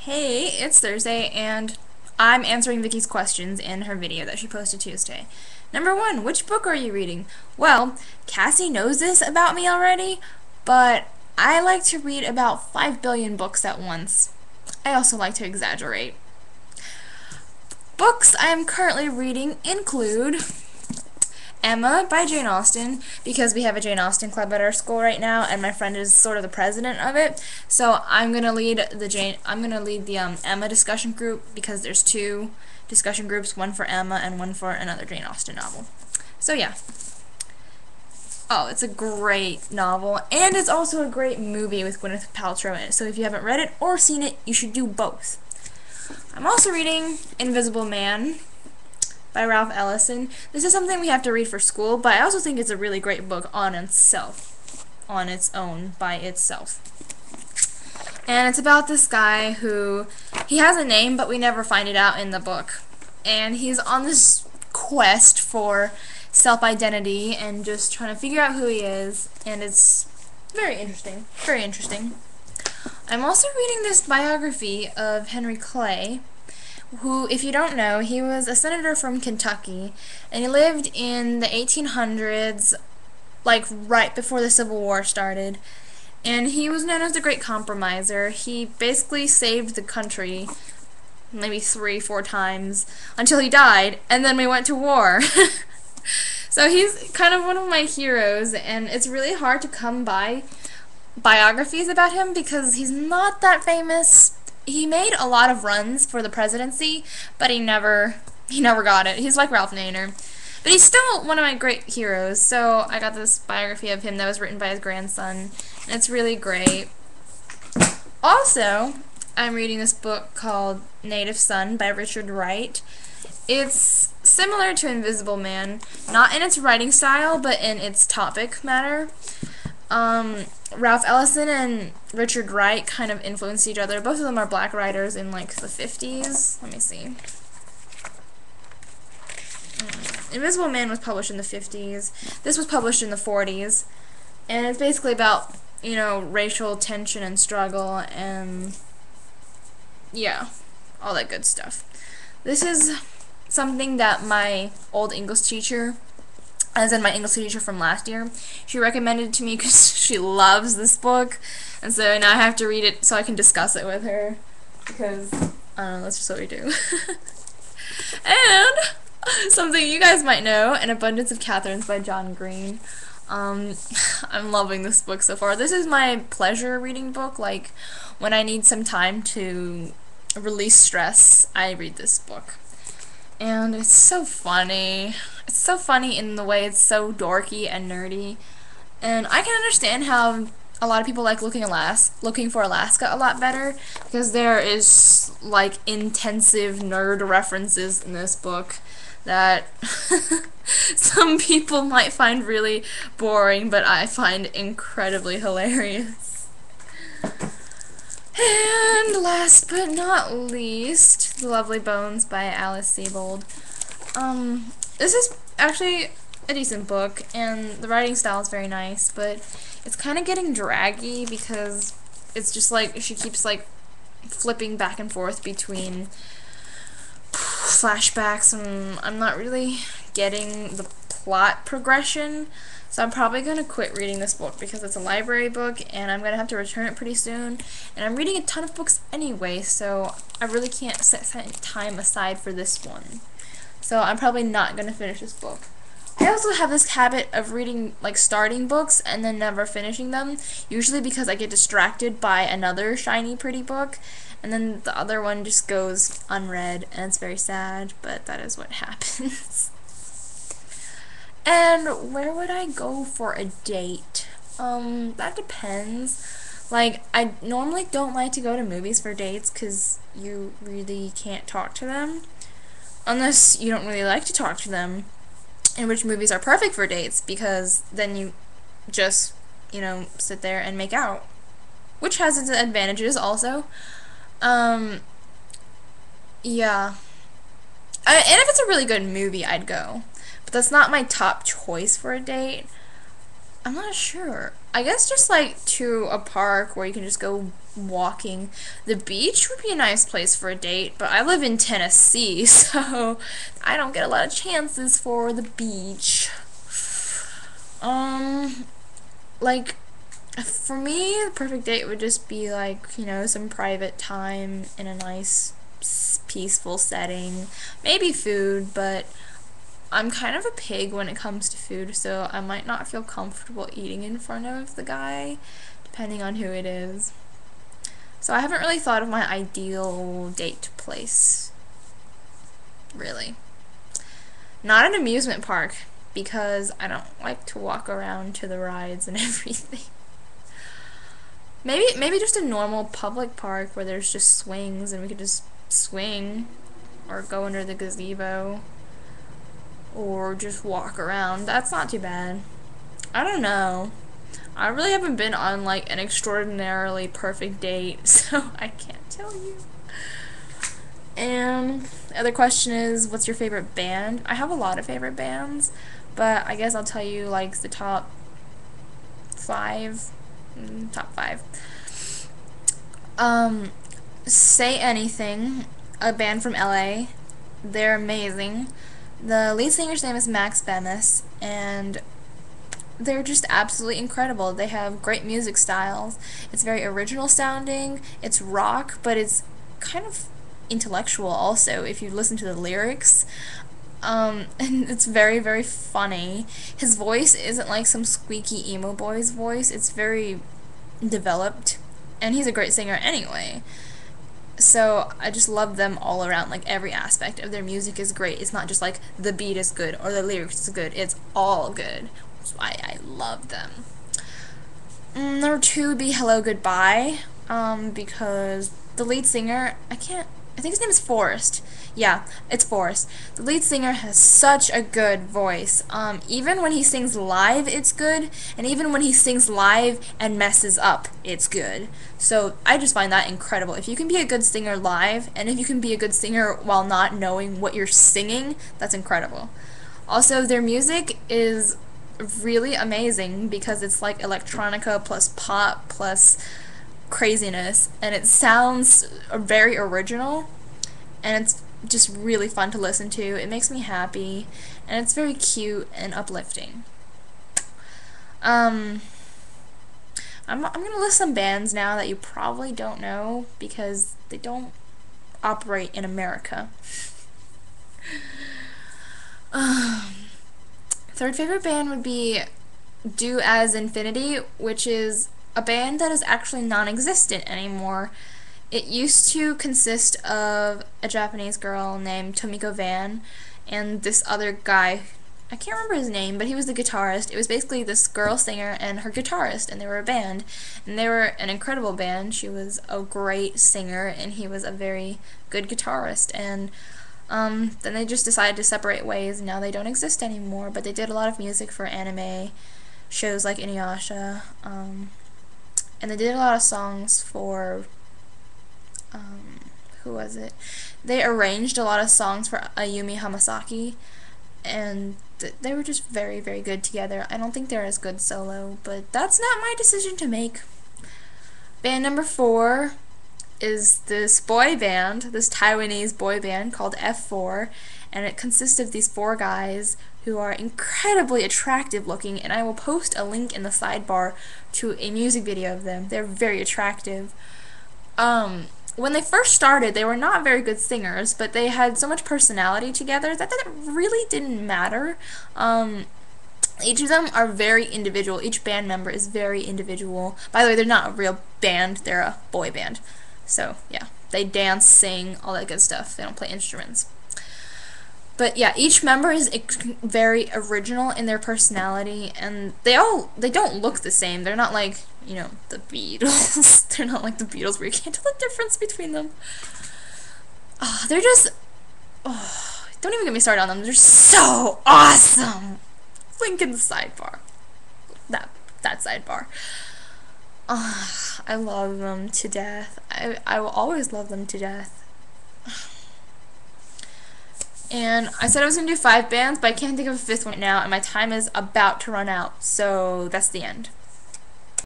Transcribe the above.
Hey, it's Thursday, and I'm answering Vicky's questions in her video that she posted Tuesday. Number one, which book are you reading? Well, Cassie knows this about me already, but I like to read about 5 billion books at once. I also like to exaggerate. Books I am currently reading include Emma by Jane Austen, because we have a Jane Austen club at our school right now, and my friend is sort of the president of it. So I'm gonna lead the Emma discussion group, because there's two discussion groups, one for Emma and one for another Jane Austen novel. So yeah. Oh, it's a great novel, and it's also a great movie with Gwyneth Paltrow in it. So if you haven't read it or seen it, you should do both. I'm also reading Invisible Man by Ralph Ellison. This is something we have to read for school, but I also think it's a really great book on itself, on its own, by itself. And it's about this guy who, he has a name, but we never find it out in the book. And he's on this quest for self-identity and just trying to figure out who he is, and it's very interesting, very interesting. I'm also reading this biography of Henry Clay, who, if you don't know, he was a senator from Kentucky, and he lived in the 1800s, like right before the Civil War started, and he was known as the Great Compromiser. He basically saved the country maybe 3-4 times until he died, and then we went to war. So he's kind of one of my heroes, and it's really hard to come by biographies about him because he's not that famous. He made a lot of runs for the presidency, but he never got it. He's like Ralph Nader. But he's still one of my great heroes, so I got this biography of him that was written by his grandson, and it's really great. Also, I'm reading this book called Native Son by Richard Wright. It's similar to Invisible Man, not in its writing style, but in its topic matter. Ralph Ellison and Richard Wright kind of influenced each other. Both of them are black writers in like the 50s. Let me see. Invisible Man was published in the 50s. This was published in the 40s. And it's basically about, you know, racial tension and struggle and yeah, all that good stuff. This is something that my old English teacher, as in my English teacher from last year, she recommended to me because she loves this book, and so now I have to read it so I can discuss it with her, because, I don't know, that's just what we do. And something you guys might know, An Abundance of Catherines by John Green. I'm loving this book so far. This is my pleasure reading book, like, when I need some time to release stress, I read this book. And it's so funny. It's so funny in the way it's so dorky and nerdy. And I can understand how a lot of people like looking for Alaska a lot better, because there is like intensive nerd references in this book that some people might find really boring, but I find incredibly hilarious. And last but not least, The Lovely Bones by Alice Sebold. This is actually a decent book, and the writing style is very nice, but it's kind of getting draggy because it's just like she keeps like flipping back and forth between flashbacks, and I'm not really getting the plot progression. So I'm probably going to quit reading this book because it's a library book and I'm going to have to return it pretty soon. And I'm reading a ton of books anyway, so I really can't set time aside for this one. So I'm probably not going to finish this book. I also have this habit of reading, like, starting books and then never finishing them, usually because I get distracted by another shiny, pretty book, and then the other one just goes unread, and it's very sad, but that is what happens. And where would I go for a date? That depends. Like, I normally don't like to go to movies for dates because you really can't talk to them. Unless you don't really like to talk to them. In which movies are perfect for dates, because then you just, you know, sit there and make out. Which has its advantages also. Yeah. And if it's a really good movie, I'd go. But that's not my top choice for a date. I'm not sure. I guess just like to a park where you can just go walking. The beach would be a nice place for a date, but I live in Tennessee, so I don't get a lot of chances for the beach. Like, for me, the perfect date would just be like, you know, some private time in a nice, peaceful setting. Maybe food, but I'm kind of a pig when it comes to food, so I might not feel comfortable eating in front of the guy, depending on who it is. So I haven't really thought of my ideal date place, really. Not an amusement park, because I don't like to walk around to the rides and everything. Maybe just a normal public park where there's just swings and we could just swing, or go under the gazebo, or just walk around. That's not too bad. I don't know. I really haven't been on like an extraordinarily perfect date, so I can't tell you. And the other question is, what's your favorite band? I have a lot of favorite bands, but I guess I'll tell you like the top five. Top five. Say Anything, a band from LA. They're amazing. The lead singer's name is Max Bemis, and they're just absolutely incredible. They have great music styles. It's very original sounding. It's rock, but it's kind of intellectual also if you listen to the lyrics. And it's very, very funny. His voice isn't like some squeaky emo boy's voice. It's very developed, and he's a great singer anyway. So I just love them all around. Like, every aspect of their music is great. It's not just like the beat is good or the lyrics is good. It's all good. That's why I love them. Number 2 would be Hellogoodbye, because the lead singer, I think his name is Forrest. Yeah, it's Forrest. The lead singer has such a good voice. Even when he sings live, it's good, and even when he sings live and messes up, it's good. So I just find that incredible. If you can be a good singer live, and if you can be a good singer while not knowing what you're singing, that's incredible. Also, their music is really amazing because it's like electronica plus pop plus craziness, and it sounds very original, and it's just really fun to listen to. It makes me happy, and it's very cute and uplifting. I'm gonna list some bands now that you probably don't know because they don't operate in America. Third favorite band would be Do As Infinity, which is a band that is actually non-existent anymore. It used to consist of a Japanese girl named Tomiko Van and this other guy, I can't remember his name, but he was the guitarist. It was basically this girl singer and her guitarist, and they were a band. And they were an incredible band. She was a great singer, and he was a very good guitarist. And then they just decided to separate ways, and now they don't exist anymore. But they did a lot of music for anime shows like Inuyasha, and they did a lot of songs for who was it? They arranged a lot of songs for Ayumi Hamasaki, and they were just very, very good together. I don't think they're as good solo, but that's not my decision to make. Band number 4 is this boy band, this Taiwanese boy band called F4, and it consists of these 4 guys who are incredibly attractive looking, and I will post a link in the sidebar to a music video of them. They're very attractive. When they first started, they were not very good singers, but they had so much personality together that really didn't matter. Each of them are very individual. Each band member is very individual. By the way, they're not a real band, they're a boy band. So, yeah, they dance, sing, all that good stuff. They don't play instruments. But yeah, each member is very original in their personality, and they don't look the same. They're not like, you know, the Beatles. They're not like the Beatles where you can't tell the difference between them. They're just, don't even get me started on them. They're so awesome. Link in the sidebar. That sidebar. I love them to death. I will always love them to death. And I said I was going to do 5 bands, but I can't think of a 5th one right now, and my time is about to run out, so that's the end.